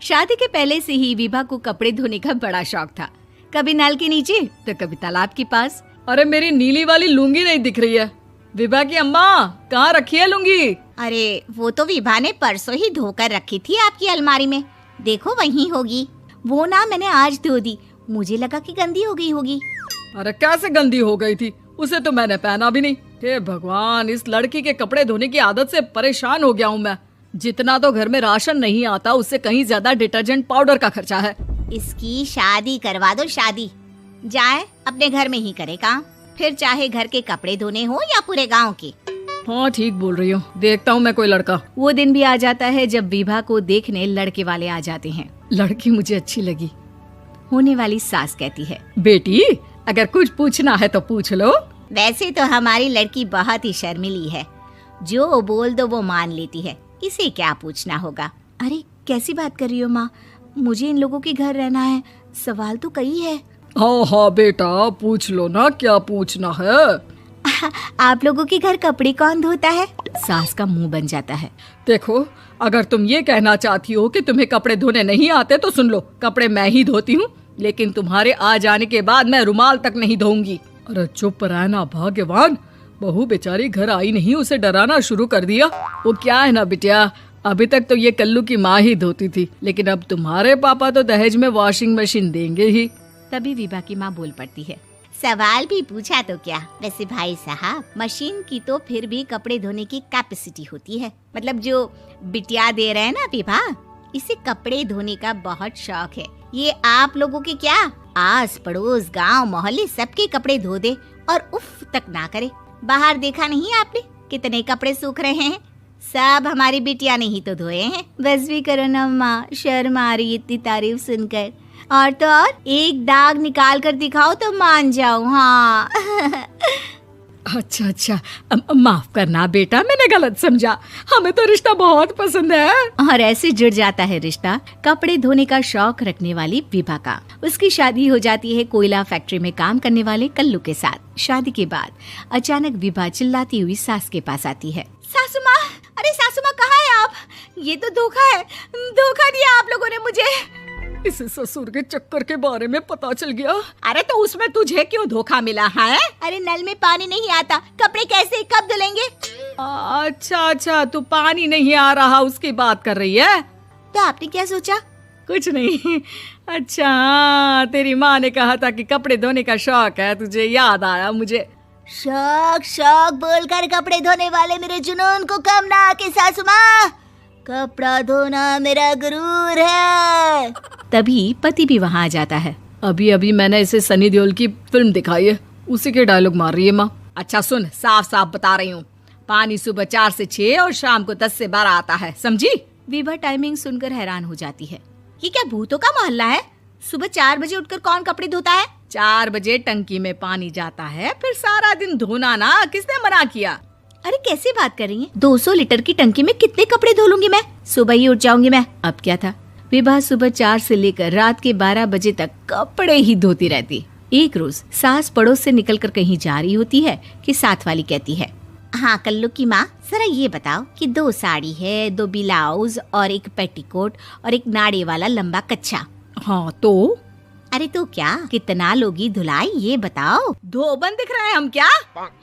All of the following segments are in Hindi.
शादी के पहले से ही विभा को कपड़े धोने का बड़ा शौक था। कभी नल के नीचे तो कभी तालाब के पास। अरे मेरी नीली वाली लुंगी नहीं दिख रही है। विभा की अम्मा, कहाँ रखी है लुंगी? अरे वो तो विभा ने परसों ही धोकर रखी थी आपकी अलमारी में, देखो वहीं होगी। वो ना मैंने आज धो दी, मुझे लगा कि गंदी हो गई होगी। अरे कैसे गंदी हो गई थी? उसे तो मैंने पहना भी नहीं। हे भगवान, इस लड़की के कपड़े धोने की आदत से परेशान हो गया हूँ मैं। जितना तो घर में राशन नहीं आता, उससे कहीं ज्यादा डिटर्जेंट पाउडर का खर्चा है। इसकी शादी करवा दो, शादी। जाए अपने घर में ही करे काम, फिर चाहे घर के कपड़े धोने हो या पूरे गांव के। हाँ ठीक बोल रही हो, देखता हूँ मैं कोई लड़का। वो दिन भी आ जाता है जब विभा को देखने लड़के वाले आ जाते हैं। लड़की मुझे अच्छी लगी। होने वाली सास कहती है, बेटी अगर कुछ पूछना है तो पूछ लो। वैसे तो हमारी लड़की बहुत ही शर्मीली है, जो बोल दो वो मान लेती है, इसे क्या पूछना होगा। अरे कैसी बात कर रही हो माँ, मुझे इन लोगों के घर रहना है, सवाल तो कई है। हाँ हाँ बेटा, पूछ लो ना, क्या पूछना है। आप लोगों के घर कपड़े कौन धोता है? सास का मुंह बन जाता है। देखो, अगर तुम ये कहना चाहती हो कि तुम्हें कपड़े धोने नहीं आते तो सुन लो, कपड़े मैं ही धोती हूँ, लेकिन तुम्हारे आ जाने के बाद मैं रुमाल तक नहीं धोऊंगी। अरे चुप रहना भाग्यवान, बहू बेचारी घर आई नहीं, उसे डराना शुरू कर दिया। वो क्या है ना बिटिया, अभी तक तो ये कल्लू की माँ ही धोती थी, लेकिन अब तुम्हारे पापा तो दहेज में वॉशिंग मशीन देंगे ही। तभी विभा की माँ बोल पड़ती है, सवाल भी पूछा तो क्या। वैसे भाई साहब, मशीन की तो फिर भी कपड़े धोने की कैपेसिटी होती है। मतलब जो बिटिया दे रहे हैं ना विभा, इसे कपड़े धोने का बहुत शौक है। ये आप लोगों के क्या, आस पड़ोस गांव मोहल्ले सबके कपड़े धो दे और उफ तक ना करे। बाहर देखा नहीं आपने कितने कपड़े सूख रहे हैं? सब हमारी बिटिया ने ही तो धोए हैं। बस भी करो ना माँ, शर्म आ रही इतनी तारीफ सुनकर। और तो और एक दाग निकाल कर दिखाओ तो मान जाऊं। हाँ अच्छा, माफ करना बेटा, मैंने गलत समझा। हमें तो रिश्ता बहुत पसंद है। और ऐसे जुड़ जाता है रिश्ता कपड़े धोने का शौक रखने वाली विभा का। उसकी शादी हो जाती है कोयला फैक्ट्री में काम करने वाले कल्लू के साथ। शादी के बाद अचानक विभा चिल्लाती हुई सास के पास आती है। सासू माँ, अरे सासू माँ कहाँ है आप? ये तो धोखा है, धोखा दिया आप लोगों ने मुझे। इसे ससुर के चक्कर के बारे में पता चल गया। अरे तो उसमें तुझे क्यों धोखा मिला है? अरे नल में पानी नहीं आता, कपड़े कैसे कब धुलेंगे? अच्छा, तू पानी नहीं आ रहा उसकी बात कर रही है। तो आपने क्या सोचा? कुछ नहीं। अच्छा, तेरी माँ ने कहा था कि कपड़े धोने का शौक है तुझे, याद आया मुझे। शौक बोलकर कपड़े धोने वाले मेरे जुनून को कम ना आके सासू माँ, कपड़ा धोना मेरा गुरूर है। तभी पति भी वहाँ आ जाता है। अभी मैंने इसे सनी देओल की फिल्म दिखाई है, उसी के डायलॉग मार रही है माँ। अच्छा सुन, साफ साफ बता रही हूँ, पानी सुबह 4 से 6 और शाम को 10 से 12 आता है, समझी? विभा टाइमिंग सुनकर हैरान हो जाती है। ये क्या भूतों का मोहल्ला है? सुबह 4 बजे उठकर कौन कपड़े धोता है? 4 बजे टंकी में पानी जाता है, फिर सारा दिन धोना ना, किसने मना किया? अरे कैसे बात कर रही हैं? 200 लीटर की टंकी में कितने कपड़े धो लूंगी मैं? सुबह ही उठ जाऊंगी मैं। अब क्या था, विभा सुबह 4 से लेकर रात के 12 बजे तक कपड़े ही धोती रहती। एक रोज सास पड़ोस से निकलकर कहीं जा रही होती है कि साथ वाली कहती है, हाँ कल्लू की माँ, जरा ये बताओ कि 2 साड़ी है, 2 ब्लाउज और एक पेटीकोट और एक नाड़े वाला लंबा कच्छा। हाँ तो? अरे तो क्या, कितना लोगी धुलाई ये बताओ। धोबन दिख रहे हैं हम क्या?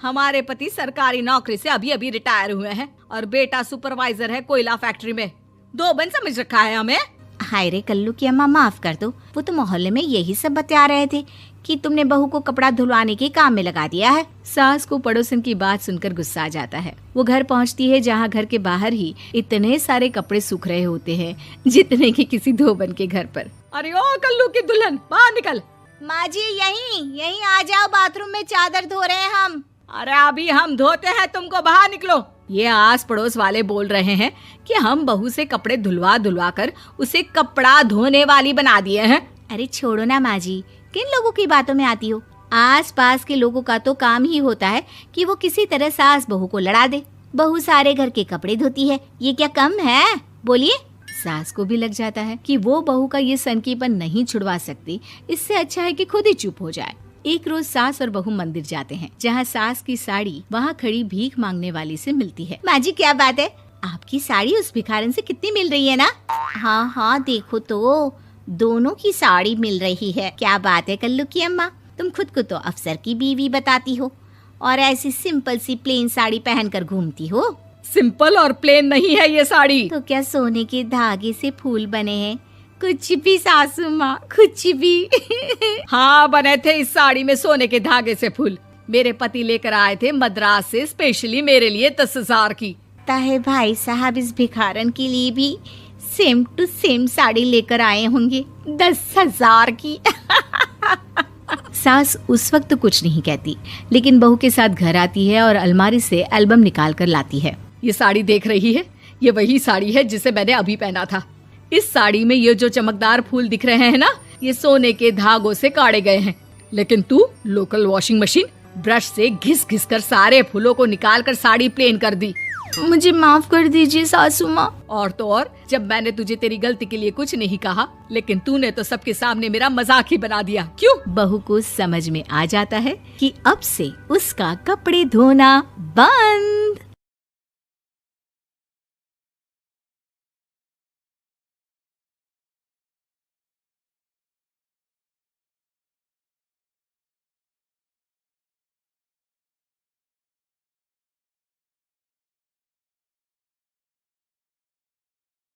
हमारे पति सरकारी नौकरी से अभी रिटायर हुए हैं और बेटा सुपरवाइजर है कोयला फैक्ट्री में। धोबन समझ रखा है हमें? हाय रे कल्लू की अम्मा, माफ कर दो, वो तो मोहल्ले में यही सब बता रहे थे कि तुमने बहू को कपड़ा धुलवाने के काम में लगा दिया है। सास को पड़ोसन की बात सुनकर गुस्सा आ जाता है। वो घर पहुंचती है जहां घर के बाहर ही इतने सारे कपड़े सूख रहे होते हैं जितने कि किसी धोबन के घर पर। अरे ओ कल्लू की दुल्हन, बाहर निकल। माँ जी यहीं आ जाओ, बाथरूम में चादर धो रहे हैं हम। अरे अभी हम धोते हैं, तुमको बाहर निकलो। ये आस पड़ोस वाले बोल रहे हैं कि हम बहू से कपड़े धुलवा कर उसे कपड़ा धोने वाली बना दिए हैं। अरे छोड़ो ना माँ जी, किन लोगों की बातों में आती हो? आस पास के लोगों का तो काम ही होता है कि वो किसी तरह सास बहू को लड़ा दे। बहू सारे घर के कपड़े धोती है, ये क्या कम है? बोलिए। सास को भी लग जाता है कि वो बहू का ये सनकीपन नहीं छुड़वा सकती, इससे अच्छा है कि खुद ही चुप हो जाए। एक रोज सास और बहू मंदिर जाते हैं, जहाँ सास की साड़ी वहाँ खड़ी भीख मांगने वाली से मिलती है। माँ जी क्या बात है, आपकी साड़ी उस भिखारन से कितनी मिल रही है ना? हाँ हाँ देखो तो, दोनों की साड़ी मिल रही है। क्या बात है कल्लू की अम्मा, तुम खुद को तो अफसर की बीवी बताती हो और ऐसी सिंपल सी प्लेन साड़ी पहनकर घूमती हो। सिंपल और प्लेन नहीं है ये साड़ी। तो क्या सोने के धागे से फूल बने हैं? कुछ भी सासू माँ, कुछ भी। हाँ बने थे इस साड़ी में सोने के धागे से फूल। मेरे पति लेकर आए थे मद्रास से स्पेशली मेरे लिए 10,000 की। ताहे भाई साहब इस भिखारन के लिए भी सेम टू सेम साड़ी लेकर आए होंगे 10,000 की। सास उस वक्त तो कुछ नहीं कहती, लेकिन बहू के साथ घर आती है और अलमारी से एल्बम निकाल कर लाती है। ये साड़ी देख रही है, ये वही साड़ी है जिसे मैंने अभी पहना था। इस साड़ी में ये जो चमकदार फूल दिख रहे हैं ना, ये सोने के धागों से काढ़े गए हैं। लेकिन तू लोकल वॉशिंग मशीन ब्रश से घिस घिस कर सारे फूलों को निकाल कर साड़ी प्लेन कर दी। मुझे माफ कर दीजिए सासू माँ। और तो और, जब मैंने तुझे तेरी गलती के लिए कुछ नहीं कहा, लेकिन तूने तो सबके सामने मेरा मजाक ही बना दिया। क्यों? बहू को समझ में आ जाता है कि अब से उसका कपड़े धोना बंद।